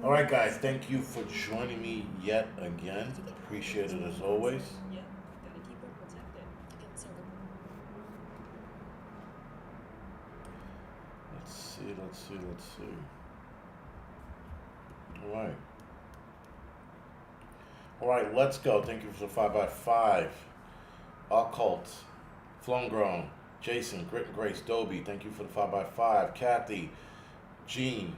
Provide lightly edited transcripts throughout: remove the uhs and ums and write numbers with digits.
All right, guys, thank you for joining me yet again. Appreciate it as always. Yep, gotta keep her protected. Let's see. All right, let's go. Thank you for the 5x5. Occult, Flown Grown, Jason, Grit and Grace, Dobie, thank you for the 5x5. Kathy, Jean,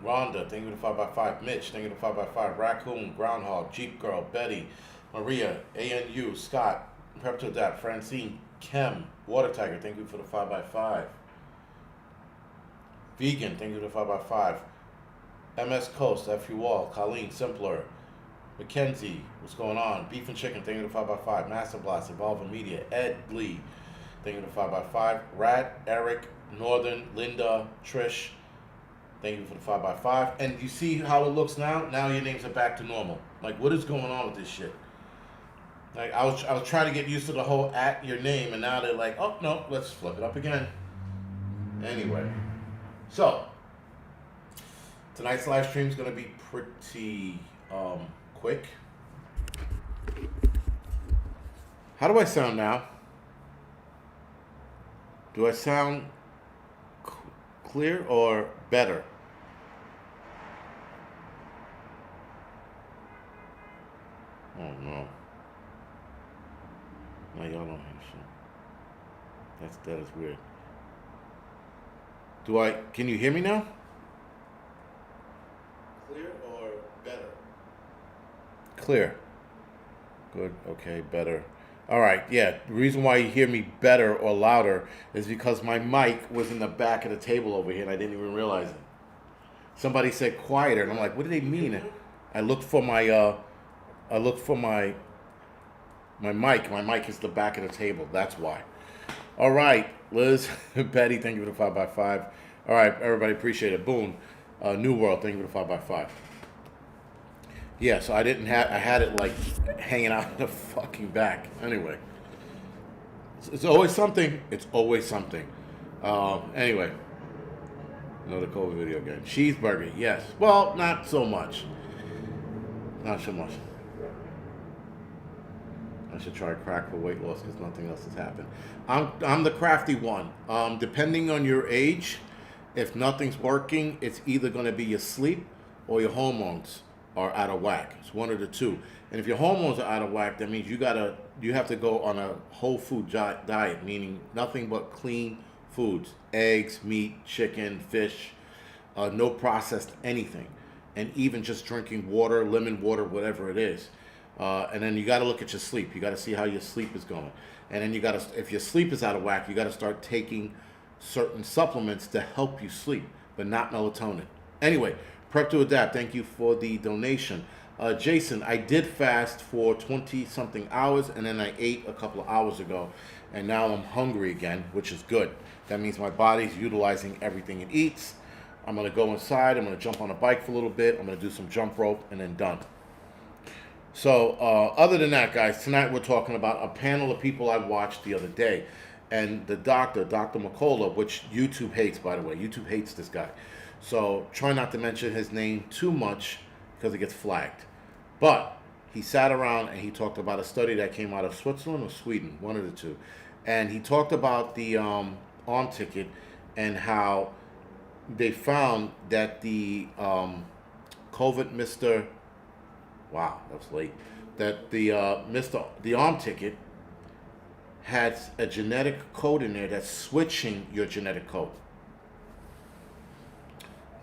Rhonda, thank you for the 5x5. Mitch, thank you for the 5x5. Raccoon, Groundhog, Jeep Girl, Betty, Maria, ANU, Scott, Prep to Adapt, Francine, Kim, Water Tiger, thank you for the 5x5. Vegan, thank you for the 5x5. MS Coast, FU Wall, Colleen, Simpler, Mackenzie, what's going on? Beef and Chicken, thank you to 5x5. Master Blast, Evolving Media, Ed Lee, thank you to 5x5. Rat, Eric, Northern, Linda, Trish, thank you for the 5x5. And you see how it looks now? Now your names are back to normal. Like, what is going on with this shit? Like, I was trying to get used to the whole at your name, and now they're like, oh, no, let's flip it up again. Anyway, so tonight's live stream is going to be pretty quick. How do I sound now? Do I sound clear or better? Oh no. No, y'all don't hear shit. That is weird. Can you hear me now? Clear or better? Clear. Good. Okay, better. All right. Yeah. The reason why you hear me better or louder is because my mic was in the back of the table over here and I didn't even realize it. Somebody said quieter, and I'm like, what do they mean? I looked for my my mic. My mic is the back of the table. That's why. All right, Liz, Betty, thank you for the 5x5. All right, everybody, appreciate it. Boone, New World, thank you for the 5x5. Yeah, so I had it like hanging out in the fucking back. Anyway, it's always something. It's always something. Anyway, another COVID video again. Cheeseburger, yes. Well, not so much. Not so much. I should try crack for weight loss because nothing else has happened. I'm the crafty one. Depending on your age, if nothing's working, it's either going to be your sleep or your hormones are out of whack. It's one of the two. And if your hormones are out of whack, that means you have to go on a whole food diet, meaning nothing but clean foods: eggs, meat, chicken, fish, no processed anything, and even just drinking water, lemon water, whatever it is. And then you got to look at your sleep. You got to see how your sleep is going. And then if your sleep is out of whack, you got to start taking certain supplements to help you sleep, but not melatonin. Anyway, Prep to Adapt, thank you for the donation. Jason, I did fast for 20 something hours, and then I ate a couple of hours ago, and now I'm hungry again, which is good. That means my body's utilizing everything it eats. I'm going to go inside. I'm going to jump on a bike for a little bit. I'm going to do some jump rope, and then done. So other than that, guys, tonight we're talking about a panel of people I watched the other day. And the Dr. McCullough, which YouTube hates, by the way. YouTube hates this guy. So try not to mention his name too much because it gets flagged. But he sat around and he talked about a study that came out of Switzerland or Sweden, one of the two. And he talked about the arm ticket and how they found that the COVID Mr. Wow, that was late. That the the arm ticket had a genetic code in there that's switching your genetic code.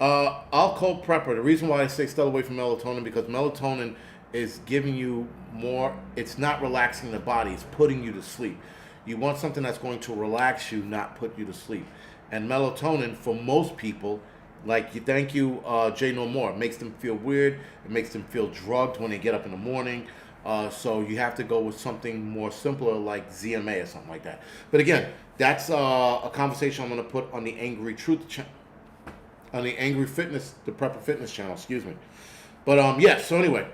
I'll call prepper. The reason why I say stay away from melatonin because melatonin is giving you more. It's not relaxing the body. It's putting you to sleep. You want something that's going to relax you, not put you to sleep. And melatonin, for most people, like you, thank you, Jay No More. It makes them feel weird. It makes them feel drugged when they get up in the morning. So you have to go with something more simpler like ZMA or something like that. But again, that's a conversation I'm going to put on the Angry Truth on the Angry Fitness, the Prepper Fitness channel. Excuse me. But yeah. So anyway,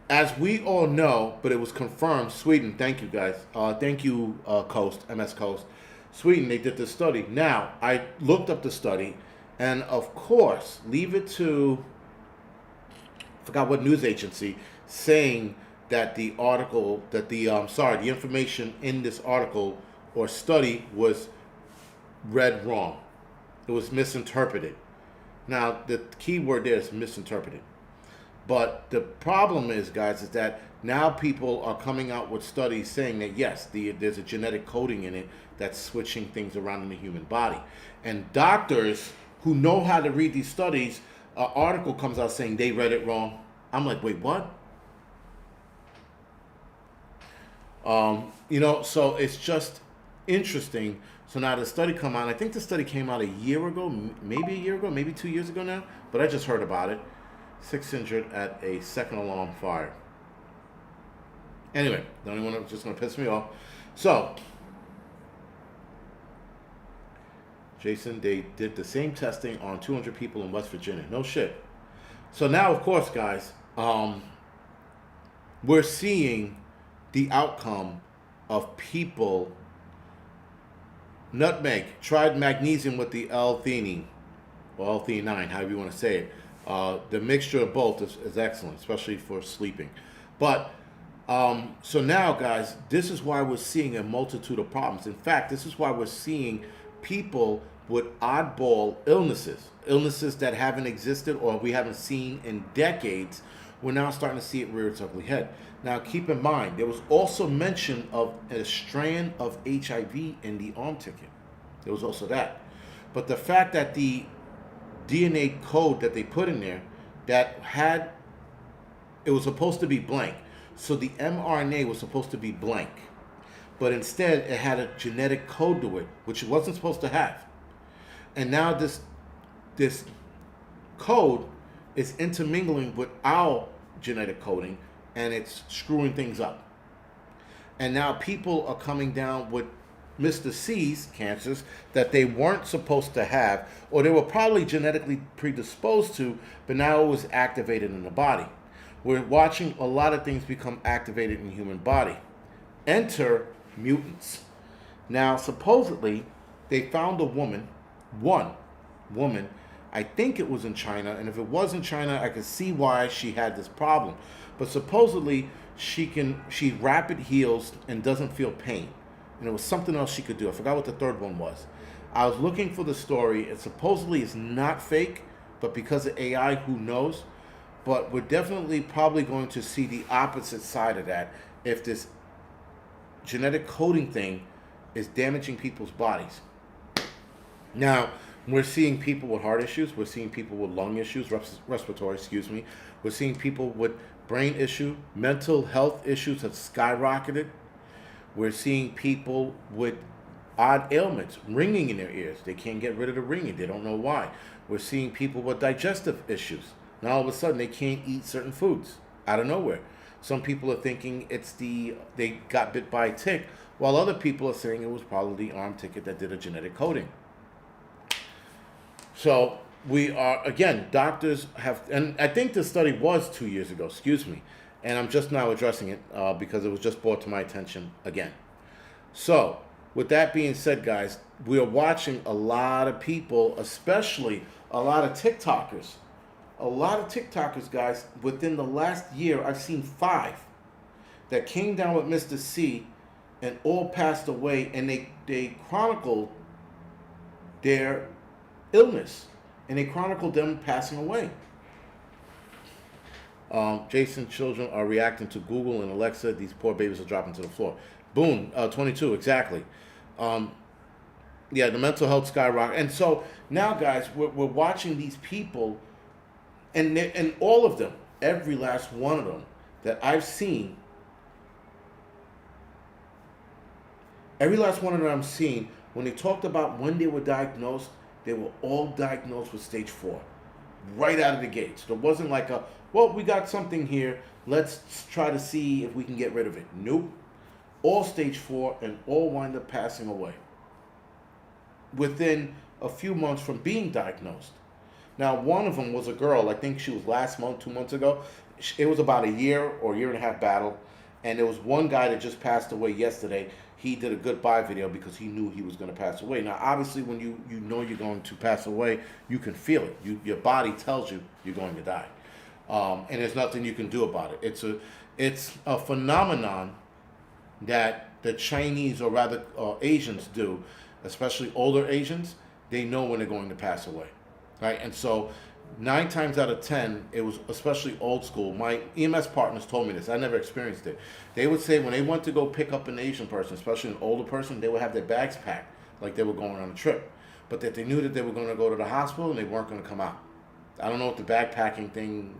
as we all know, but it was confirmed. Sweden. Thank you guys. Thank you, Coast MS Coast. Sweden. They did this study. Now I looked up the study. And of course, leave it to forgot what news agency, saying that the article, that the information in this article or study was read wrong. It was misinterpreted. Now, the key word there is misinterpreted. But the problem is, guys, is that now people are coming out with studies saying that yes, there's a genetic coding in it that's switching things around in the human body. And doctors who know how to read these studies, an article comes out saying they read it wrong. I'm like, wait, what? So it's just interesting. So now the study come out. I think the study came out a year ago, maybe a year ago, maybe 2 years ago now. But I just heard about it. 6 injured at a second alarm fire. Anyway, the only one that's just going to piss me off. So, Jason, they did the same testing on 200 people in West Virginia. No shit. So now, of course, guys, we're seeing the outcome of people. Nutmeg, tried magnesium with the L-theanine, or L-theanine, however you want to say it. The mixture of both is excellent, especially for sleeping. But, so now, guys, this is why we're seeing a multitude of problems. In fact, this is why we're seeing people with oddball illnesses that haven't existed or we haven't seen in decades. We're now starting to see it rear its ugly head. Now, keep in mind, there was also mention of a strand of HIV in the arm ticket. There was also that. But the fact that the DNA code that they put in there that had, it was supposed to be blank. So the mRNA was supposed to be blank. But instead, it had a genetic code to it, which it wasn't supposed to have. And now this code is intermingling with our genetic coding, and it's screwing things up. And now people are coming down with Mr. C's cancers that they weren't supposed to have, or they were probably genetically predisposed to, but now it was activated in the body. We're watching a lot of things become activated in the human body. Enter mutants. Now, supposedly, they found one woman, I think it was in China, and if it was in China, I could see why she had this problem. But supposedly, she rapid heals and doesn't feel pain. And it was something else she could do. I forgot what the third one was. I was looking for the story. It supposedly is not fake, but because of AI, who knows? But we're definitely probably going to see the opposite side of that if this genetic coding thing is damaging people's bodies. Now, we're seeing people with heart issues. We're seeing people with lung issues, respiratory, We're seeing people with brain issue, mental health issues have skyrocketed. We're seeing people with odd ailments, ringing in their ears. They can't get rid of the ringing. They don't know why. We're seeing people with digestive issues. Now all of a sudden they can't eat certain foods out of nowhere. Some people are thinking they got bit by a tick, while other people are saying it was probably the arm ticket that did a genetic coding. So we are, again, doctors have, and I think this study was 2 years ago, and I'm just now addressing it because it was just brought to my attention again. So with that being said, guys, we are watching a lot of people, especially a lot of TikTokers. A lot of TikTokers, guys, within the last year, I've seen 5 that came down with Mr. C and all passed away, and they chronicled their illness, and they chronicled them passing away. Jason, children are reacting to Google and Alexa. These poor babies are dropping to the floor. Boom, 22, exactly. Yeah, the mental health skyrocket. And so now, guys, we're watching these people, and all of them, every last one of them that I've seen, when they talked about when they were diagnosed, they were all diagnosed with stage 4, right out of the gates. There wasn't like we got something here, let's try to see if we can get rid of it. Nope. All stage 4 and all wind up passing away within a few months from being diagnosed. Now, one of them was a girl. I think she was last month, 2 months ago. It was about a year or year and a half battle. And there was one guy that just passed away yesterday. He did a goodbye video because he knew he was going to pass away. Now, obviously, when you know you're going to pass away, you can feel it. Your body tells you you're going to die. and there's nothing you can do about it. It's a phenomenon that the Chinese, or rather Asians, do, especially older Asians. They know when they're going to pass away, right? And so 9 times out of 10, it was especially old school. My EMS partners told me this. I never experienced it. They would say when they went to go pick up an Asian person, especially an older person, they would have their bags packed like they were going on a trip, but that they knew that they were going to go to the hospital and they weren't going to come out. I don't know what the bag packing thing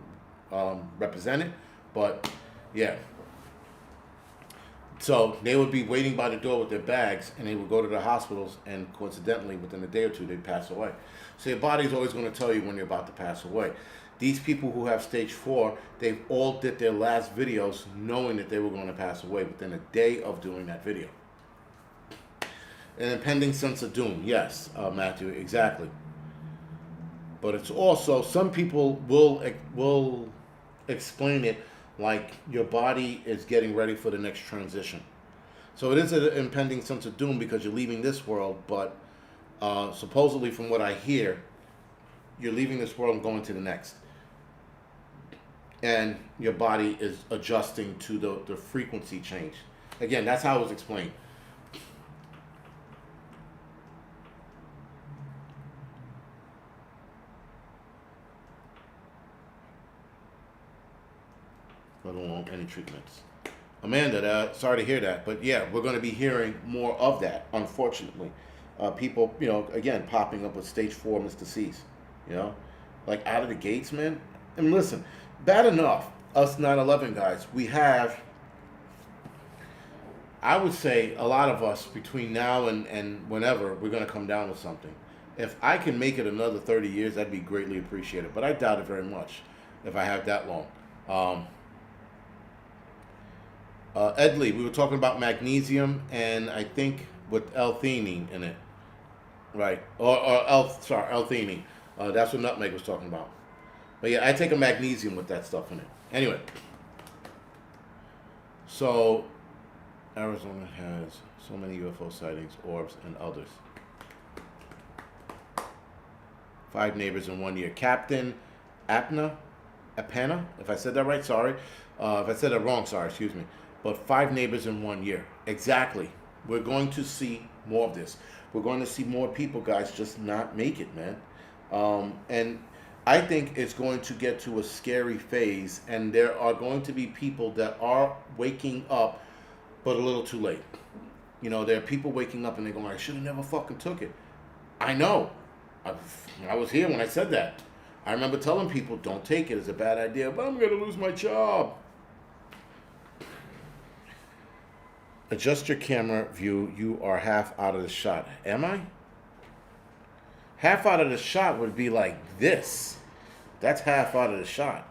represented, but yeah. So they would be waiting by the door with their bags, and they would go to the hospitals, and coincidentally, within a day or two, they'd pass away. So your body's always going to tell you when you're about to pass away. These people who have stage 4, they've all did their last videos knowing that they were going to pass away within a day of doing that video. An impending sense of doom, yes, Matthew, exactly. But it's also, some people will explain it like your body is getting ready for the next transition. So it is an impending sense of doom because you're leaving this world, but supposedly from what I hear, you're leaving this world and going to the next. And your body is adjusting to the frequency change. Again, that's how it was explained. I don't want any treatments. Amanda, sorry to hear that, but yeah, we're going to be hearing more of that, unfortunately. People, again, popping up with stage 4 Mr. C's, like out of the gates, man. And listen, bad enough, us 9/11 guys, we have, I would say, a lot of us between now and whenever, we're going to come down with something. If I can make it another 30 years, that'd be greatly appreciated, but I doubt it very much if I have that long. Ed Lee, we were talking about magnesium and I think with L-theanine in it, right? Or L-theanine. That's what Nutmeg was talking about. But yeah, I take a magnesium with that stuff in it. Anyway, so Arizona has so many UFO sightings, orbs, and others. 5 neighbors in 1 year. Captain Apana, if I said that right, sorry. If I said that wrong, sorry, excuse me. But 5 neighbors in 1 year. Exactly. We're going to see more of this. We're going to see more people, guys, just not make it, man. And I think it's going to get to a scary phase, and there are going to be people that are waking up, but a little too late. There are people waking up and they're going, I should have never fucking took it. I know. I was here when I said that. I remember telling people, don't take it. It's a bad idea, but I'm going to lose my job. Adjust your camera view. You are half out of the shot. Am I? Half out of the shot would be like this. That's half out of the shot.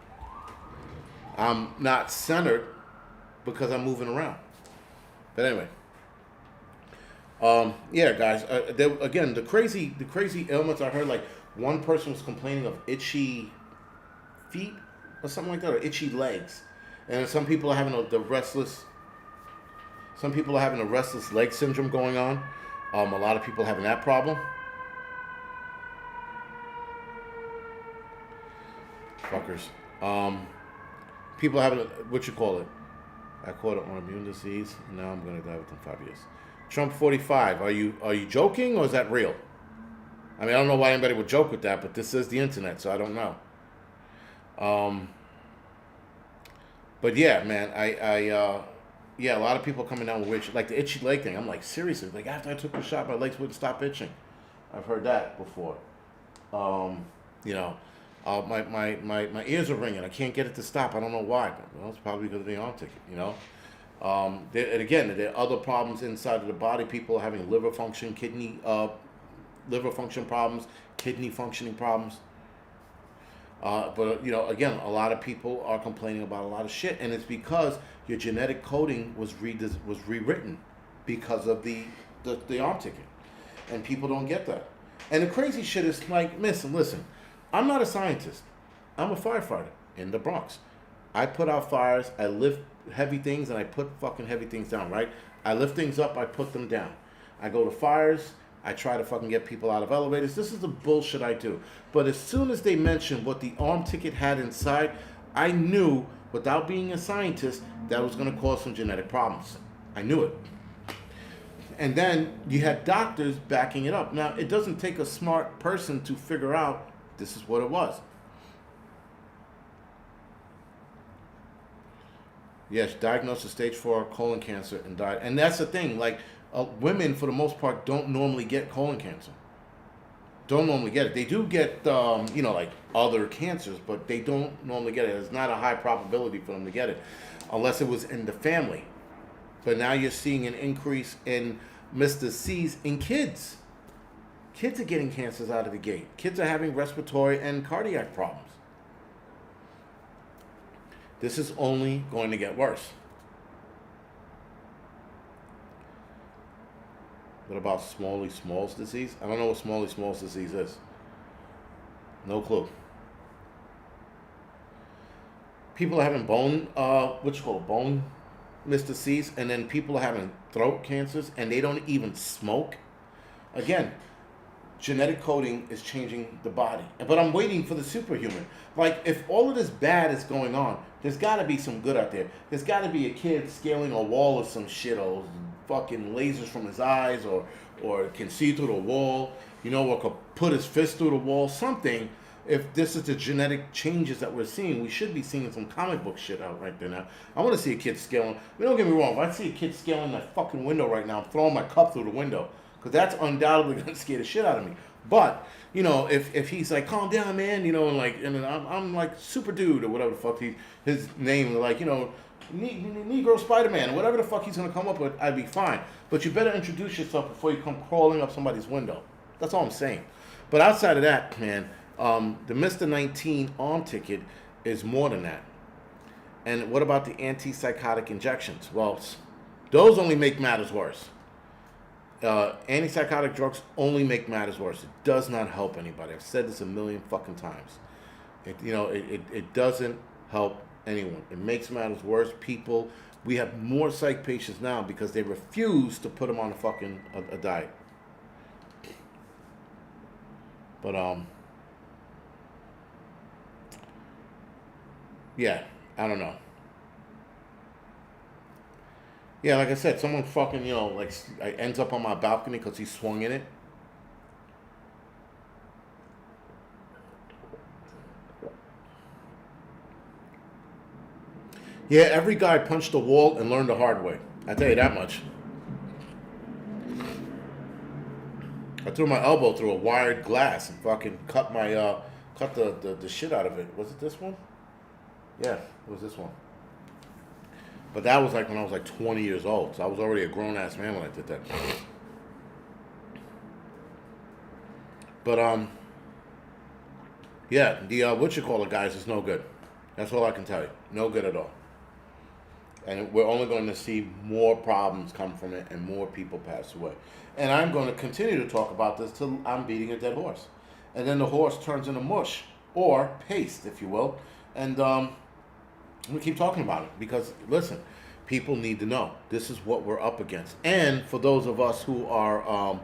I'm not centered because I'm moving around. But anyway. Yeah, guys. Again, the crazy ailments I heard, like one person was complaining of itchy feet or something like that, or itchy legs. And some people are having the restless... Some people are having a restless leg syndrome going on. A lot of people having that problem. Fuckers. People having what you call it? I caught it on immune disease. And now I'm gonna die within 5 years. Trump 45. Are you joking or is that real? I mean, I don't know why anybody would joke with that, but this is the internet, so I don't know. But yeah, man, yeah, a lot of people coming down with weird shit, like the itchy leg thing. I'm like, seriously, like after I took the shot, my legs wouldn't stop itching. I've heard that before. My ears are ringing. I can't get it to stop. I don't know why. But, it's probably because of the arm ticket. And again, there are other problems inside of the body. People are having liver function problems, kidney functioning problems. But again, a lot of people are complaining about a lot of shit, and it's because your genetic coding was rewritten because of the arm ticket, and people don't get that. And the crazy shit is like, listen, I'm not a scientist. I'm a firefighter in the Bronx. I put out fires. I lift heavy things, and I put fucking heavy things down. Right? I lift things up. I put them down. I go to fires. I try to fucking get people out of elevators. This is the bullshit I do. But as soon as they mention what the arm ticket had inside, I knew without being a scientist that was going to cause some genetic problems. I knew it. And then you had doctors backing it up. Now, it doesn't take a smart person to figure out this is what it was. Yes, diagnosed with stage 4 colon cancer and died. And that's the thing. Like, women, for the most part, don't normally get colon cancer. Don't normally get it. They do get, like other cancers, but they don't normally get it. It's not a high probability for them to get it unless it was in the family. But now you're seeing an increase in Mr. C's in kids. Kids are getting cancers out of the gate. Kids are having respiratory and cardiac problems. This is only going to get worse. What about Smalley-Smalls disease? I don't know what Smalley-Smalls disease is. No clue. People are having bone Mr. C's, and then people are having throat cancers, and they don't even smoke. Again, genetic coding is changing the body. But I'm waiting for the superhuman. Like, if all of this bad is going on, there's got to be some good out there. There's got to be a kid scaling a wall or some shit, or fucking lasers from his eyes, or can see through the wall, or could put his fist through the wall, something. If this is the genetic changes that we're seeing, we should be seeing some comic book shit out right there now. I want to see a kid scaling. Don't get me wrong. If I see a kid scaling that fucking window right now, I'm throwing my cup through the window. Because that's undoubtedly going to scare the shit out of me. But, if he's like, calm down, man, and I'm like super dude or whatever the fuck his name, like, Negro Spider-Man or whatever the fuck he's going to come up with, I'd be fine. But you better introduce yourself before you come crawling up somebody's window. That's all I'm saying. But outside of that, man, the Mr. 19 arm ticket is more than that. And what about the antipsychotic injections? Well, those only make matters worse. Antipsychotic drugs only make matters worse. It does not help anybody. I've said this a million fucking times. It doesn't help anyone. It makes matters worse. We have more psych patients now because they refuse to put them on a diet. But yeah, I don't know. Yeah, like I said, someone fucking, ends up on my balcony because he swung in it. Yeah, every guy punched a wall and learned the hard way. I tell you that much. I threw my elbow through a wired glass and fucking cut the shit out of it. Was it this one? Yeah, it was this one. But that was like when I was like 20 years old. So I was already a grown-ass man when I did that. But, yeah, the guys is no good. That's all I can tell you. No good at all. And we're only going to see more problems come from it and more people pass away. And I'm going to continue to talk about this till I'm beating a dead horse. And then the horse turns into mush, or paste, if you will. And, we keep talking about it because, listen, people need to know this is what we're up against. And for those of us who are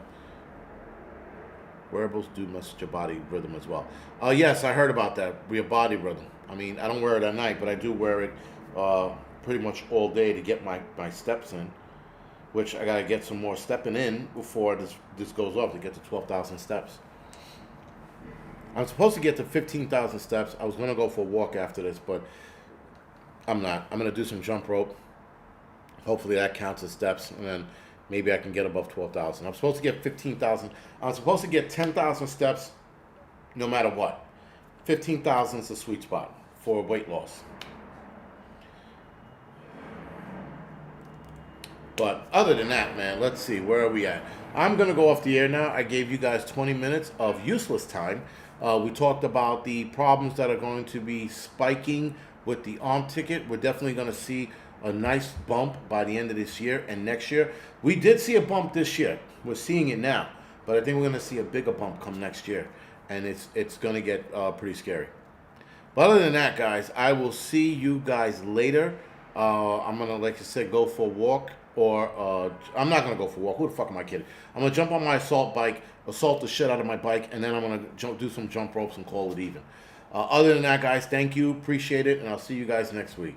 wearables do mess with your body rhythm as well. Yes, I heard about that. Your body rhythm. I mean, I don't wear it at night, but I do wear it pretty much all day to get my steps in, which I gotta get some more stepping in before this goes off to get to 12,000 steps. I'm supposed to get to 15,000 steps. I was gonna go for a walk after this, but I'm not. I'm going to do some jump rope. Hopefully that counts as steps, and then maybe I can get above 12,000. I'm supposed to get 15,000. I'm supposed to get 10,000 steps no matter what. 15,000 is the sweet spot for weight loss. But other than that, man, let's see. Where are we at? I'm going to go off the air now. I gave you guys 20 minutes of useless time. We talked about the problems that are going to be spiking with the arm ticket. We're definitely going to see a nice bump by the end of this year and next year. We did see a bump this year. We're seeing it now. But I think we're going to see a bigger bump come next year. And it's going to get pretty scary. But other than that, guys, I will see you guys later. I'm going to, like I said, go for a walk. Or I'm not going to go for a walk. Who the fuck am I kidding? I'm going to jump on my assault bike, assault the shit out of my bike, and then I'm going to do some jump ropes and call it even. Other than that, guys, thank you. Appreciate it. And I'll see you guys next week.